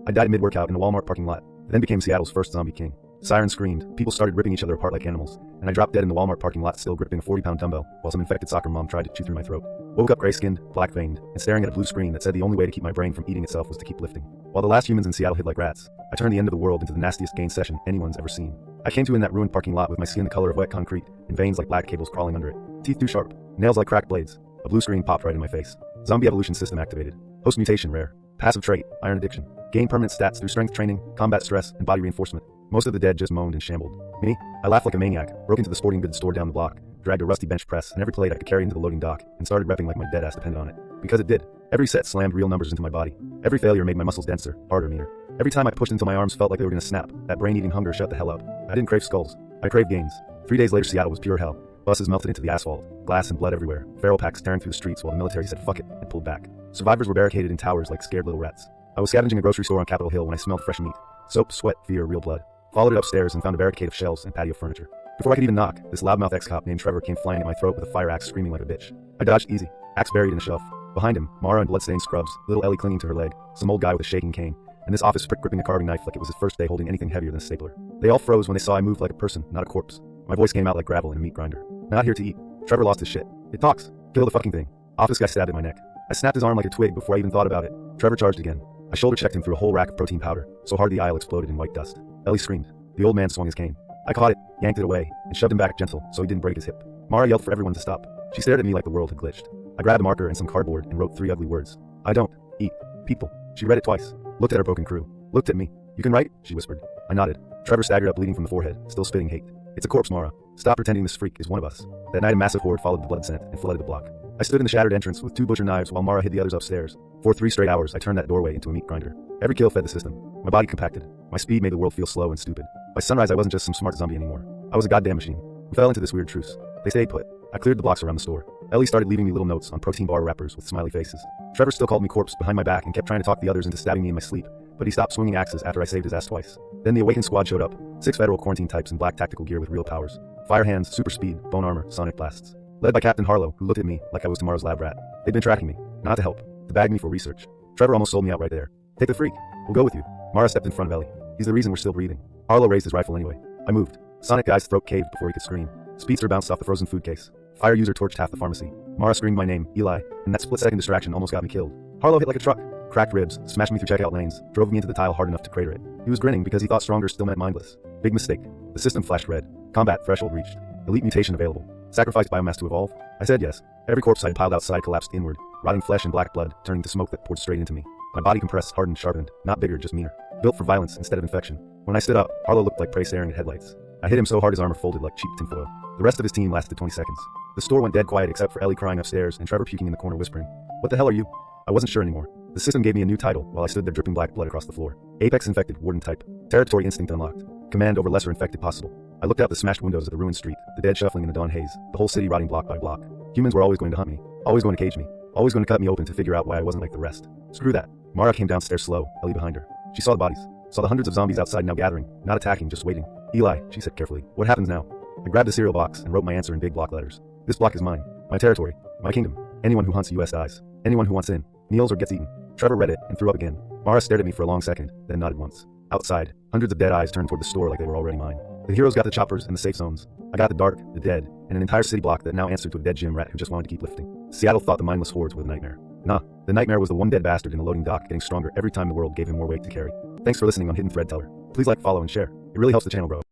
I died mid-workout in a Walmart parking lot, then became Seattle's first zombie king. Sirens screamed, people started ripping each other apart like animals, and I dropped dead in the Walmart parking lot still gripping a 40-pound dumbbell while some infected soccer mom tried to chew through my throat. Woke up gray-skinned, black-veined, and staring at a blue screen that said the only way to keep my brain from eating itself was to keep lifting. While the last humans in Seattle hid like rats, I turned the end of the world into the nastiest gain session anyone's ever seen. I came to in that ruined parking lot with my skin the color of wet concrete and veins like black cables crawling under it. Teeth too sharp, nails like cracked blades. A blue screen popped right in my face. Zombie evolution system activated. Host mutation rare. Passive trait, iron addiction. Gain permanent stats through strength training, combat stress, and body reinforcement. Most of the dead just moaned and shambled. Me? I laughed like a maniac, broke into the sporting goods store down the block, dragged a rusty bench press and every plate I could carry into the loading dock, and started repping like my dead ass depended on it. Because it did. Every set slammed real numbers into my body. Every failure made my muscles denser, harder, meaner. Every time I pushed until my arms felt like they were gonna snap, that brain-eating hunger shut the hell up. I didn't crave skulls. I craved gains. 3 days later, Seattle was pure hell. Buses melted into the asphalt, glass and blood everywhere, feral packs tearing through the streets while the military said fuck it and pulled back. Survivors were barricaded in towers like scared little rats. I was scavenging a grocery store on Capitol Hill when I smelled fresh meat. Soap, sweat, fear, real blood. Followed it upstairs and found a barricade of shelves and patio furniture. Before I could even knock, this loudmouth ex-cop named Trevor came flying at my throat with a fire axe screaming like a bitch. I dodged easy, axe buried in a shelf. Behind him, Mara in bloodstained scrubs, little Ellie clinging to her leg, some old guy with a shaking cane, and this office prick gripping a carving knife like it was his first day holding anything heavier than a stapler. They all froze when they saw I moved like a person, not a corpse. My voice came out like gravel in a meat grinder. Not here to eat. Trevor lost his shit. It talks. Kill the fucking thing. Office guy stabbed at my neck. I snapped his arm like a twig before I even thought about it. Trevor charged again. I shoulder checked him through a whole rack of protein powder, so hard the aisle exploded in white dust. Ellie screamed. The old man swung his cane. I caught it, yanked it away, and shoved him back gentle so he didn't break his hip. Mara yelled for everyone to stop. She stared at me like the world had glitched. I grabbed a marker and some cardboard and wrote 3 ugly words. I don't eat people. She read it twice, looked at her broken crew, looked at me. You can write? She whispered. I nodded. Trevor staggered up bleeding from the forehead, still spitting hate. It's a corpse, Mara. Stop pretending this freak is one of us. That night a massive horde followed the blood scent and flooded the block. I stood in the shattered entrance with 2 butcher knives while Mara hid the others upstairs. For 3 straight hours I turned that doorway into a meat grinder. Every kill fed the system. My body compacted. My speed made the world feel slow and stupid. By sunrise I wasn't just some smart zombie anymore. I was a goddamn machine. We fell into this weird truce. They stayed put. I cleared the blocks around the store. Ellie started leaving me little notes on protein bar wrappers with smiley faces. Trevor still called me corpse behind my back and kept trying to talk the others into stabbing me in my sleep, but he stopped swinging axes after I saved his ass twice. Then the awakened squad showed up. 6 federal quarantine types in black tactical gear with real powers. Fire hands, super speed, bone armor, sonic blasts. Led by Captain Harlow, who looked at me like I was tomorrow's lab rat. They'd been tracking me, not to help, to bag me for research. Trevor almost sold me out right there. Take the freak. We'll go with you. Mara stepped in front of Ellie. He's the reason we're still breathing. Harlow raised his rifle anyway. I moved. Sonic guy's throat caved before he could scream. Speedster bounced off the frozen food case. Fire user torched half the pharmacy. Mara screamed my name, Eli, and that split-second distraction almost got me killed. Harlow hit like a truck, cracked ribs, smashed me through checkout lanes, drove me into the tile hard enough to crater it. He was grinning because he thought stronger still meant mindless. Big mistake. The system flashed red. Combat threshold reached. Elite mutation available. Sacrifice biomass to evolve? I said yes. Every corpse I'd piled outside collapsed inward, rotting flesh and black blood, turning to smoke that poured straight into me. My body compressed, hardened, sharpened, not bigger, just meaner. Built for violence instead of infection. When I stood up, Harlow looked like prey staring at headlights. I hit him so hard his armor folded like cheap tinfoil. The rest of his team lasted 20 seconds. The store went dead quiet except for Ellie crying upstairs and Trevor puking in the corner whispering, "What the hell are you?" I wasn't sure anymore. The system gave me a new title while I stood there dripping black blood across the floor. Apex infected, warden type. Territory instinct unlocked. Command over lesser infected possible. I looked out the smashed windows of the ruined street, the dead shuffling in the dawn haze, the whole city rotting block by block. Humans were always going to hunt me, always going to cage me, always going to cut me open to figure out why I wasn't like the rest. Screw that. Mara came downstairs slow, Ellie behind her. She saw the bodies, saw the hundreds of zombies outside now gathering, not attacking, just waiting. Eli, she said carefully, what happens now? I grabbed a cereal box and wrote my answer in big block letters. This block is mine, my territory, my kingdom. Anyone who hunts US dies. Anyone who wants in, kneels or gets eaten. Trevor read it and threw up again. Mara stared at me for a long second, then nodded once. Outside, hundreds of dead eyes turned toward the store like they were already mine. The heroes got the choppers and the safe zones. I got the dark, the dead, and an entire city block that now answered to a dead gym rat who just wanted to keep lifting. Seattle thought the mindless hordes were the nightmare. Nah, the nightmare was the one dead bastard in the loading dock getting stronger every time the world gave him more weight to carry. Thanks for listening on Hidden Thread Teller. Please like, follow, and share. It really helps the channel grow.